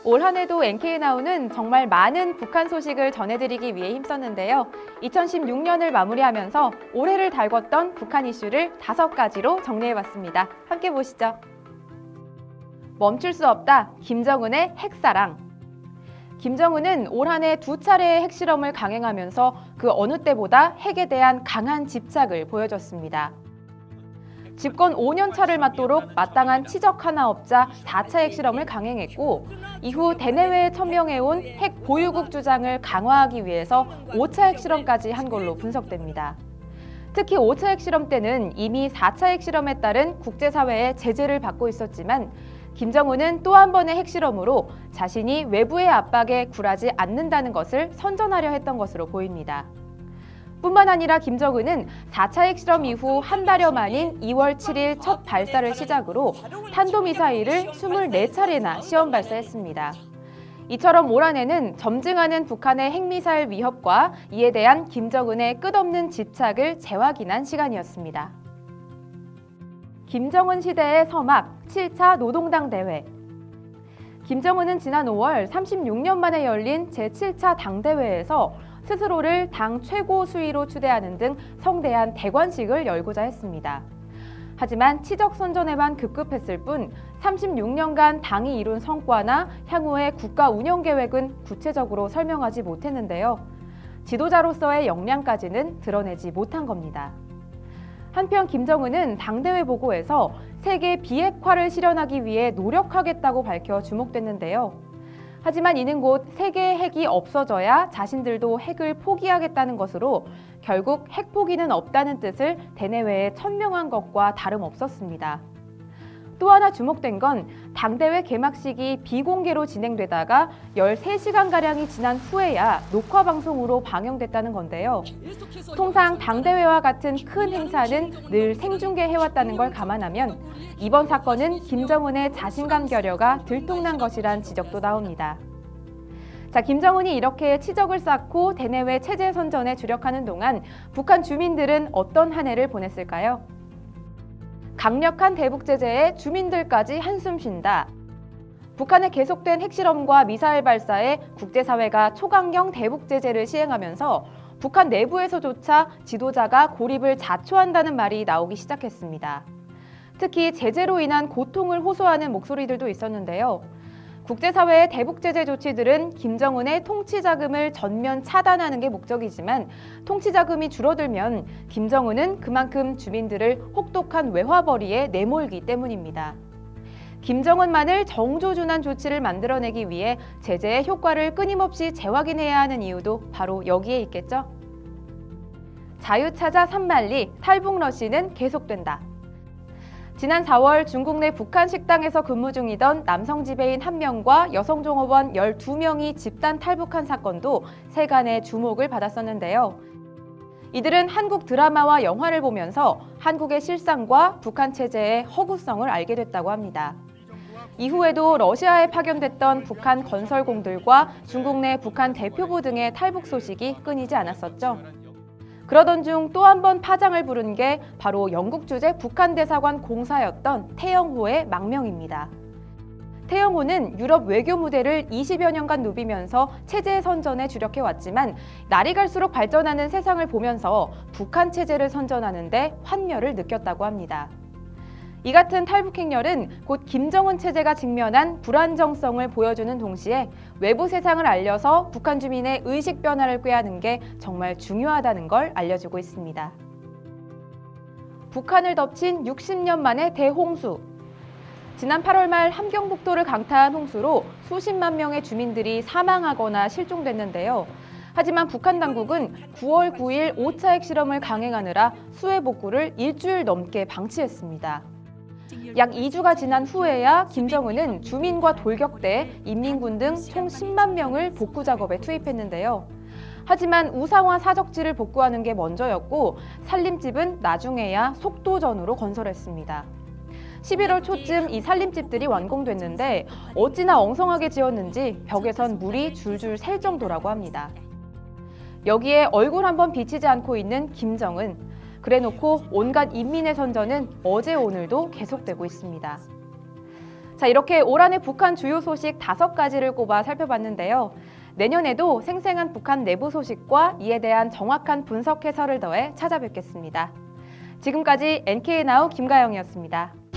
올 한 해도 NK나우는 정말 많은 북한 소식을 전해드리기 위해 힘썼는데요. 2016년을 마무리하면서 올해를 달궜던 북한 이슈를 5가지로 정리해봤습니다. 함께 보시죠. 멈출 수 없다, 김정은의 핵사랑. 김정은은 올 한 해 2차례의 핵실험을 강행하면서 그 어느 때보다 핵에 대한 강한 집착을 보여줬습니다. 집권 5년 차를 맞도록 마땅한 치적 하나 없자 4차 핵실험을 강행했고, 이후 대내외에 천명해온 핵 보유국 주장을 강화하기 위해서 5차 핵실험까지 한 걸로 분석됩니다. 특히 5차 핵실험 때는 이미 4차 핵실험에 따른 국제사회의 제재를 받고 있었지만, 김정은은 또 한 번의 핵실험으로 자신이 외부의 압박에 굴하지 않는다는 것을 선전하려 했던 것으로 보입니다. 뿐만 아니라 김정은은 4차 핵실험 이후 한 달여 만인 2월 7일 첫 발사를 시작으로 탄도미사일을 24차례나 시험 발사했습니다. 이처럼 올 한 해는 점증하는 북한의 핵미사일 위협과 이에 대한 김정은의 끝없는 집착을 재확인한 시간이었습니다. 김정은 시대의 서막 7차 노동당 대회. 김정은은 지난 5월 36년 만에 열린 제7차 당대회에서 스스로를 당 최고 수위로 추대하는 등 성대한 대관식을 열고자 했습니다. 하지만 치적 선전에만 급급했을 뿐 36년간 당이 이룬 성과나 향후의 국가 운영 계획은 구체적으로 설명하지 못했는데요. 지도자로서의 역량까지는 드러내지 못한 겁니다. 한편 김정은은 당대회 보고에서 세계 비핵화를 실현하기 위해 노력하겠다고 밝혀 주목됐는데요. 하지만 이는 곧 세계의 핵이 없어져야 자신들도 핵을 포기하겠다는 것으로 결국 핵 포기는 없다는 뜻을 대내외에 천명한 것과 다름없었습니다. 또 하나 주목된 건 당대회 개막식이 비공개로 진행되다가 13시간가량이 지난 후에야 녹화방송으로 방영됐다는 건데요. 통상 당대회와 같은 큰 행사는 늘 생중계해왔다는 걸 감안하면 이번 사건은 김정은의 자신감 결여가 들통난 것이란 지적도 나옵니다. 자, 김정은이 이렇게 치적을 쌓고 대내외 체제 선전에 주력하는 동안 북한 주민들은 어떤 한 해를 보냈을까요? 강력한 대북 제재에 주민들까지 한숨 쉰다. 북한의 계속된 핵실험과 미사일 발사에 국제사회가 초강경 대북 제재를 시행하면서 북한 내부에서조차 지도자가 고립을 자초한다는 말이 나오기 시작했습니다. 특히 제재로 인한 고통을 호소하는 목소리들도 있었는데요. 국제사회의 대북 제재 조치들은 김정은의 통치 자금을 전면 차단하는 게 목적이지만 통치 자금이 줄어들면 김정은은 그만큼 주민들을 혹독한 외화벌이에 내몰기 때문입니다. 김정은만을 정조준한 조치를 만들어내기 위해 제재의 효과를 끊임없이 재확인해야 하는 이유도 바로 여기에 있겠죠? 자유 찾아 산만리, 탈북 러시는 계속된다. 지난 4월 중국 내 북한 식당에서 근무 중이던 남성 지배인 1명과 여성 종업원 12명이 집단 탈북한 사건도 세간의 주목을 받았었는데요. 이들은 한국 드라마와 영화를 보면서 한국의 실상과 북한 체제의 허구성을 알게 됐다고 합니다. 이후에도 러시아에 파견됐던 북한 건설공들과 중국 내 북한 대표부 등의 탈북 소식이 끊이지 않았었죠. 그러던 중 또 한 번 파장을 부른 게 바로 영국 주재 북한 대사관 공사였던 태영호의 망명입니다. 태영호는 유럽 외교 무대를 20여 년간 누비면서 체제 선전에 주력해왔지만 날이 갈수록 발전하는 세상을 보면서 북한 체제를 선전하는 데 환멸을 느꼈다고 합니다. 이 같은 탈북 행렬은 곧 김정은 체제가 직면한 불안정성을 보여주는 동시에 외부 세상을 알려서 북한 주민의 의식 변화를 꾀하는 게 정말 중요하다는 걸 알려주고 있습니다. 북한을 덮친 60년 만의 대홍수. 지난 8월 말 함경북도를 강타한 홍수로 수십만 명의 주민들이 사망하거나 실종됐는데요. 하지만 북한 당국은 9월 9일 5차 핵실험을 강행하느라 수해 복구를 일주일 넘게 방치했습니다. 약 2주가 지난 후에야 김정은은 주민과 돌격대, 인민군 등 총 10만 명을 복구 작업에 투입했는데요. 하지만 우상화 사적지를 복구하는 게 먼저였고 살림집은 나중에야 속도전으로 건설했습니다. 11월 초쯤 이 살림집들이 완공됐는데 어찌나 엉성하게 지었는지 벽에선 물이 줄줄 셀 정도라고 합니다. 여기에 얼굴 한번 비치지 않고 있는 김정은. 그래놓고 온갖 인민의 선전은 어제 오늘도 계속되고 있습니다. 자, 이렇게 올 한해 북한 주요 소식 5가지를 꼽아 살펴봤는데요. 내년에도 생생한 북한 내부 소식과 이에 대한 정확한 분석 해설을 더해 찾아뵙겠습니다. 지금까지 NKNOW 김가영이었습니다.